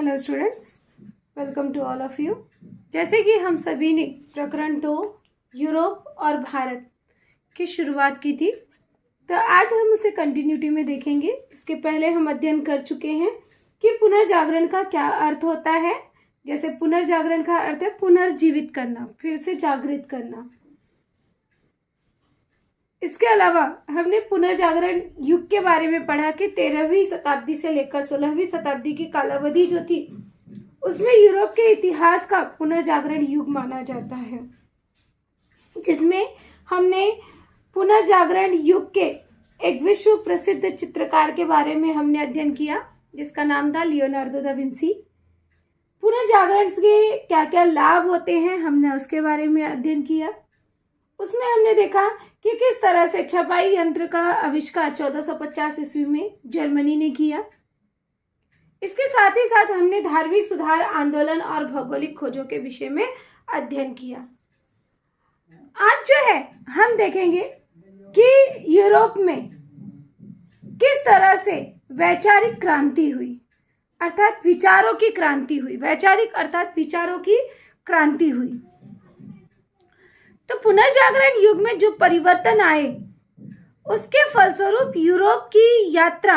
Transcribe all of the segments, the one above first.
Hello students, welcome to all of you. जैसे कि हम सभी ने प्रकरण 2 यूरोप और भारत की शुरुआत की थी, तो आज हम उसे कंटिन्यूटी में देखेंगे। इसके पहले हम अध्ययन कर चुके हैं कि पुनर्जागरण का क्या अर्थ होता है। जैसे पुनर्जागरण का अर्थ है पुनर्जीवित करना, फिर से जागृत करना। इसके अलावा हमने पुनर्जागरण युग के बारे में पढ़ा कि 13वीं शताब्दी से लेकर 16वीं शताब्दी की कालावधि जो थी, उसमें यूरोप के इतिहास का पुनर्जागरण युग माना जाता है, जिसमें हमने पुनर्जागरण युग के एक विश्व प्रसिद्ध चित्रकार के बारे में हमने अध्ययन किया, जिसका नाम था लियोनार्डो दा विंसी। पुनर्जागरण के क्या क्या लाभ होते हैं, हमने उसके बारे में अध्ययन किया। उसमें हमने देखा कि किस तरह से छपाई यंत्र का आविष्कार 1450 ईस्वी में जर्मनी ने किया। इसके साथ ही साथ हमने धार्मिक सुधार आंदोलन और भौगोलिक खोजों के विषय में अध्ययन किया। आज जो है हम देखेंगे कि यूरोप में किस तरह से वैचारिक क्रांति हुई, अर्थात विचारों की क्रांति हुई। वैचारिक अर्थात विचारों की क्रांति हुई। तो पुनर्जागरण युग में जो परिवर्तन आए, उसके फलस्वरूप यूरोप की यात्रा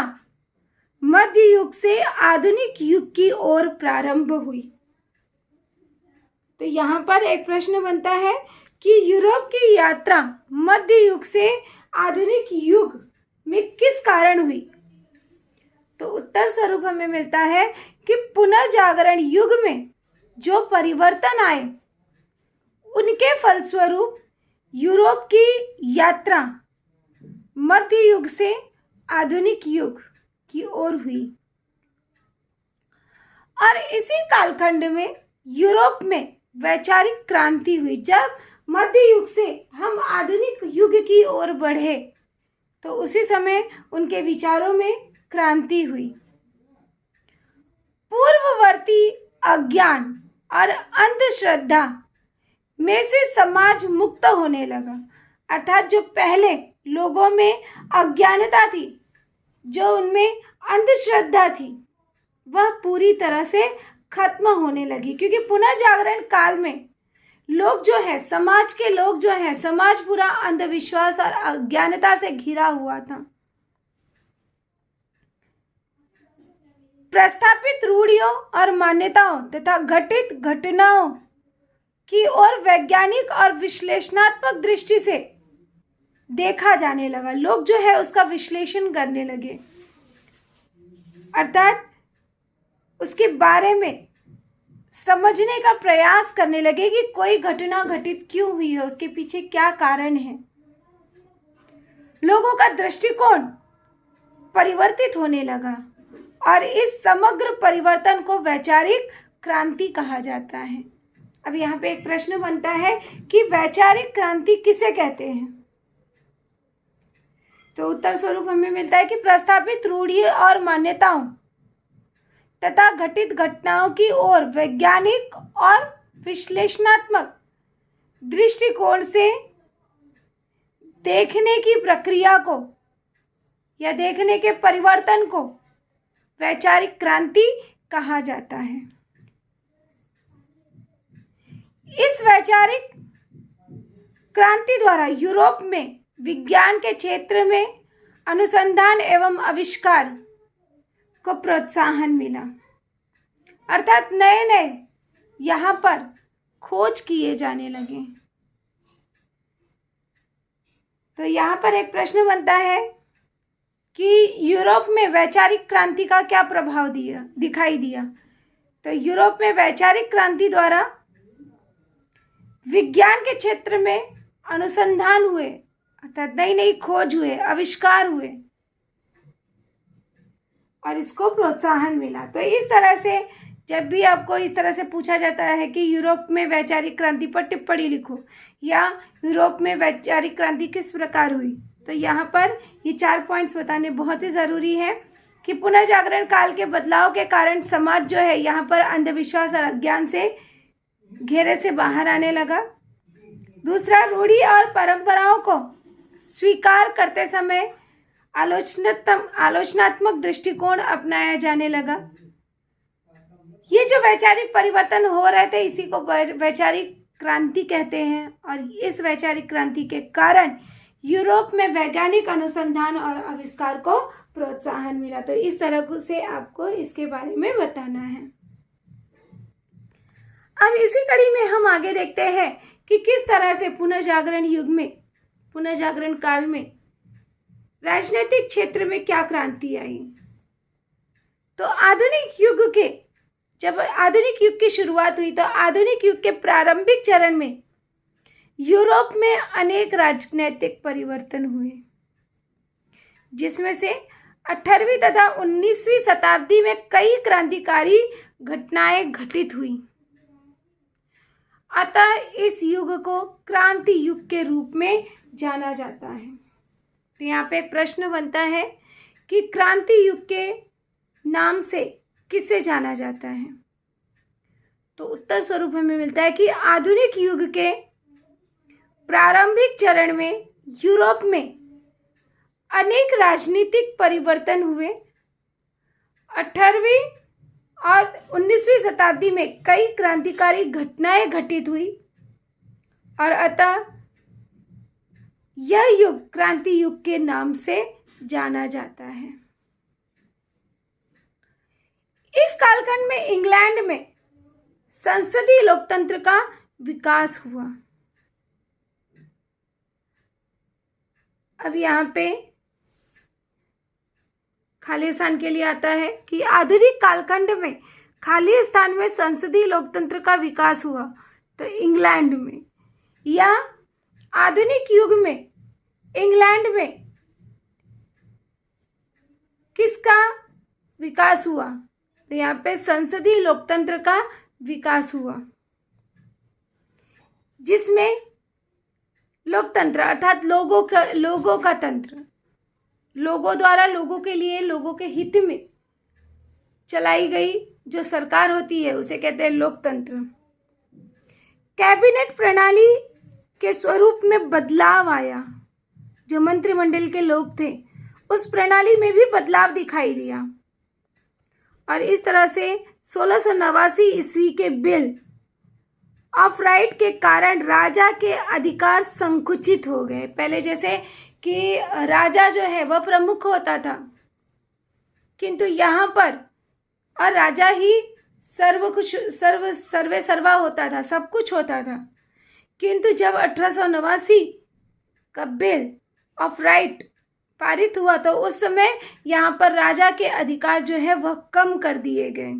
मध्य युग से आधुनिक युग की ओर प्रारंभ हुई। तो यहाँ पर एक प्रश्न बनता है कि यूरोप की यात्रा मध्य युग से आधुनिक युग में किस कारण हुई। तो उत्तर स्वरूप हमें मिलता है कि पुनर्जागरण युग में जो परिवर्तन आए, उनके फलस्वरूप यूरोप की यात्रा मध्य युग से आधुनिक युग की ओर हुई। और इसी कालखंड में यूरोप में वैचारिक क्रांति हुई। जब मध्य युग से हम आधुनिक युग की ओर बढ़े, तो उसी समय उनके विचारों में क्रांति हुई। पूर्ववर्ती अज्ञान और अंधश्रद्धा में से समाज मुक्त होने लगा, अर्थात जो पहले लोगों में अज्ञानता थी, जो उनमें अंधश्रद्धा थी, वह पूरी तरह से खत्म होने लगी। क्योंकि पुनर्जागरण काल में लोग जो है, समाज के लोग जो है, समाज पूरा अंधविश्वास और अज्ञानता से घिरा हुआ था। प्रस्थापित रूढ़ियों और मान्यताओं तथा घटित घटनाओं की ओर वैज्ञानिक और विश्लेषणात्मक दृष्टि से देखा जाने लगा। लोग जो है उसका विश्लेषण करने लगे, अर्थात उसके बारे में समझने का प्रयास करने लगे कि कोई घटना घटित क्यों हुई है, उसके पीछे क्या कारण है। लोगों का दृष्टिकोण परिवर्तित होने लगा और इस समग्र परिवर्तन को वैचारिक क्रांति कहा जाता है। अब यहाँ पे एक प्रश्न बनता है कि वैचारिक क्रांति किसे कहते हैं। तो उत्तर स्वरूप हमें मिलता है कि प्रस्थापित रूढ़ियों और मान्यताओं तथा घटित घटनाओं की ओर वैज्ञानिक और विश्लेषणात्मक दृष्टिकोण से देखने की प्रक्रिया को या देखने के परिवर्तन को वैचारिक क्रांति कहा जाता है। इस वैचारिक क्रांति द्वारा यूरोप में विज्ञान के क्षेत्र में अनुसंधान एवं आविष्कार को प्रोत्साहन मिला, अर्थात नए नए यहाँ पर खोज किए जाने लगे। तो यहाँ पर एक प्रश्न बनता है कि यूरोप में वैचारिक क्रांति का क्या प्रभाव दिखाई दिया। तो यूरोप में वैचारिक क्रांति द्वारा विज्ञान के क्षेत्र में अनुसंधान हुए, अर्थात नई नई खोज हुए, आविष्कार हुए और इसको प्रोत्साहन मिला। तो इस तरह से जब भी आपको इस तरह से पूछा जाता है कि यूरोप में वैचारिक क्रांति पर टिप्पणी लिखो या यूरोप में वैचारिक क्रांति किस प्रकार हुई, तो यहाँ पर ये 4 पॉइंट्स बताने बहुत ही ज़रूरी है कि पुनर्जागरण काल के बदलाव के कारण समाज जो है यहाँ पर अंधविश्वास और अज्ञान से घेरे से बाहर आने लगा। दूसरा, रूढ़ि और परंपराओं को स्वीकार करते समय आलोचनात्मक दृष्टिकोण अपनाया जाने लगा। ये जो वैचारिक परिवर्तन हो रहे थे इसी को वैचारिक क्रांति कहते हैं। और इस वैचारिक क्रांति के कारण यूरोप में वैज्ञानिक अनुसंधान और आविष्कार को प्रोत्साहन मिला। तो इस तरह से आपको इसके बारे में बताना है। अब इसी कड़ी में हम आगे देखते हैं कि किस तरह से पुनर्जागरण युग में, पुनर्जागरण काल में राजनीतिक क्षेत्र में क्या क्रांति आई। तो आधुनिक युग के, जब आधुनिक युग की शुरुआत हुई तो आधुनिक युग के प्रारंभिक चरण में यूरोप में अनेक राजनीतिक परिवर्तन हुए, जिसमें से 18वीं तथा 19वीं शताब्दी में कई क्रांतिकारी घटनाएं घटित हुई। अतः इस युग को क्रांति युग के रूप में जाना जाता है। तो यहाँ पे एक प्रश्न बनता है कि क्रांति युग के नाम से किसे जाना जाता है। तो उत्तर स्वरूप हमें मिलता है कि आधुनिक युग के प्रारंभिक चरण में यूरोप में अनेक राजनीतिक परिवर्तन हुए। 18वीं और 19वीं शताब्दी में कई क्रांतिकारी घटनाएं घटित हुई और अतः यह युग क्रांति युग के नाम से जाना जाता है। इस कालखंड में इंग्लैंड में संसदीय लोकतंत्र का विकास हुआ। अब यहाँ पे खाली स्थान के लिए आता है कि आधुनिक कालखंड में खाली स्थान में संसदीय लोकतंत्र का विकास हुआ। तो इंग्लैंड में या आधुनिक युग में इंग्लैंड में किसका विकास हुआ। तो यहाँ पे संसदीय लोकतंत्र का विकास हुआ, जिसमें लोकतंत्र अर्थात लोगों का तंत्र, लोगों द्वारा लोगों के लिए लोगों के हित में चलाई गई जो सरकार होती है उसे कहते हैं लोकतंत्र। कैबिनेट प्रणाली के स्वरूप में बदलाव आया। जो मंत्रिमंडल के लोग थे उस प्रणाली में भी बदलाव दिखाई दिया और इस तरह से 1689 ईस्वी के बिल ऑफ राइट के कारण राजा के अधिकार संकुचित हो गए। पहले जैसे कि राजा जो है वह प्रमुख होता था, किंतु यहाँ पर और राजा ही सर्वे सर्वा होता था, सब कुछ होता था। किंतु जब 1889 का बिल ऑफ राइट पारित हुआ तो उस समय यहाँ पर राजा के अधिकार जो है वह कम कर दिए गए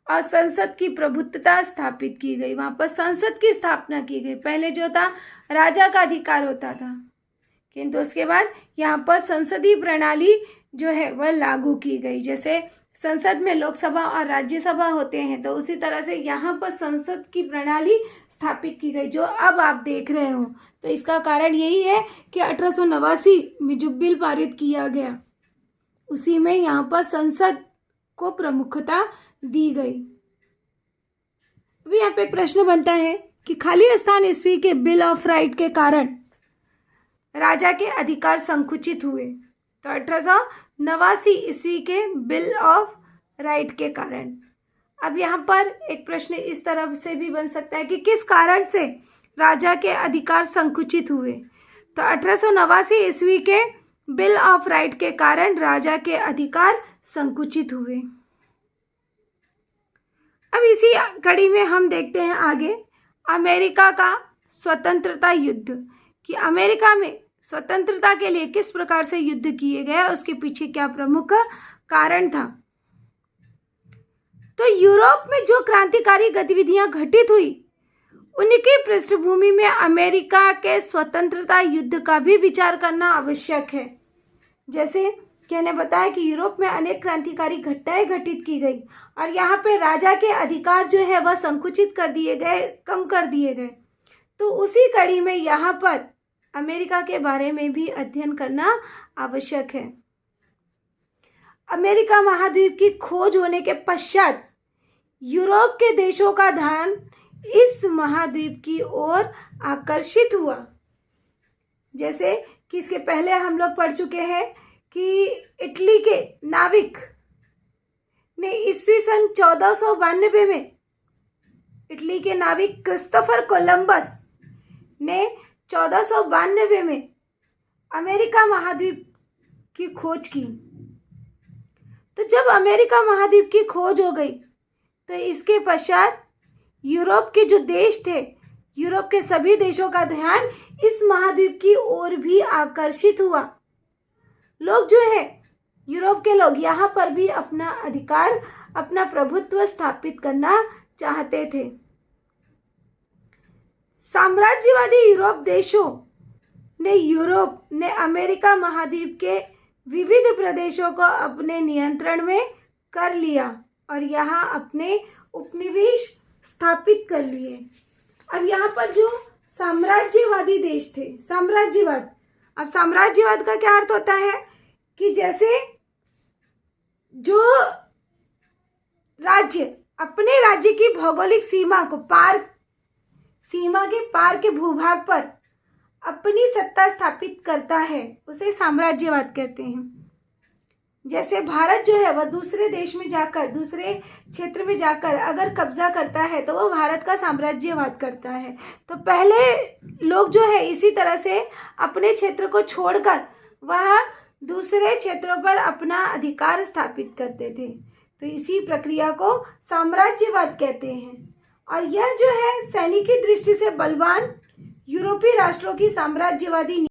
और संसद की प्रभुत्वता स्थापित की गई। वहां पर संसद की स्थापना की गई। पहले जो था राजा का अधिकार होता था, किंतु उसके बाद यहाँ पर संसदीय प्रणाली जो है वह लागू की गई। जैसे संसद में लोकसभा और राज्यसभा होते हैं तो उसी तरह से यहाँ पर संसद की प्रणाली स्थापित की गई जो अब आप देख रहे हो। तो इसका कारण यही है कि 1889 में जो बिल पारित किया गया उसी में यहाँ पर संसद को प्रमुखता दी गई। अभी यहाँ पे प्रश्न बनता है कि खाली स्थान ईस्वी के बिल ऑफ राइट के कारण राजा के अधिकार संकुचित हुए। तो 1889 ईस्वी के बिल ऑफ राइट के कारण। अब यहाँ पर एक प्रश्न इस तरह से भी बन सकता है कि किस कारण से राजा के अधिकार संकुचित हुए। तो 1889 ईस्वी के बिल ऑफ राइट के कारण राजा के अधिकार संकुचित हुए। अब इसी कड़ी में हम देखते हैं आगे अमेरिका का स्वतंत्रता युद्ध, कि अमेरिका में स्वतंत्रता के लिए किस प्रकार से युद्ध किए गए, उसके पीछे क्या प्रमुख कारण था। तो यूरोप में जो क्रांतिकारी गतिविधियां घटित हुई उनकी पृष्ठभूमि में अमेरिका के स्वतंत्रता युद्ध का भी विचार करना आवश्यक है। जैसे मैंने बताया कि यूरोप में अनेक क्रांतिकारी घटनाएं घटित की गई और यहाँ पे राजा के अधिकार जो है वह संकुचित कर दिए गए, कम कर दिए गए। तो उसी कड़ी में यहाँ पर अमेरिका के बारे में भी अध्ययन करना आवश्यक है। अमेरिका महाद्वीप की खोज होने के पश्चात यूरोप के देशों का ध्यान इस महाद्वीप की ओर आकर्षित हुआ। जैसे कि इसके पहले हम लोग पढ़ चुके हैं कि इटली के नाविक ने ईस्वी सन 1492 में इटली के नाविक क्रिस्टोफर कोलंबस ने 1492 में अमेरिका महाद्वीप की खोज की। तो जब अमेरिका महाद्वीप की खोज हो गई तो इसके पश्चात यूरोप के जो देश थे, यूरोप के सभी देशों का ध्यान इस महाद्वीप की ओर भी आकर्षित हुआ। लोग जो है, यूरोप के लोग यहाँ पर भी अपना अधिकार, अपना प्रभुत्व स्थापित करना चाहते थे। साम्राज्यवादी यूरोप देशों ने अमेरिका महाद्वीप के विविध प्रदेशों को अपने नियंत्रण में कर लिया और यहाँ अपने उपनिवेश स्थापित कर लिए। अब यहाँ पर जो साम्राज्यवादी देश थे, अब साम्राज्यवाद का क्या अर्थ होता है कि जैसे जो राज्य अपने राज्य की भौगोलिक सीमा के पार के भूभाग पर अपनी सत्ता स्थापित करता है, उसे साम्राज्यवाद कहते हैं। जैसे भारत जो है वह दूसरे देश में जाकर, दूसरे क्षेत्र में जाकर अगर कब्जा करता है तो वह भारत का साम्राज्यवाद करता है। तो पहले लोग जो है इसी तरह से अपने क्षेत्र को छोड़कर वह दूसरे क्षेत्रों पर अपना अधिकार स्थापित करते थे। तो इसी प्रक्रिया को साम्राज्यवाद कहते हैं। और यह जो है सैनिकी दृष्टि से बलवान यूरोपीय राष्ट्रों की साम्राज्यवादी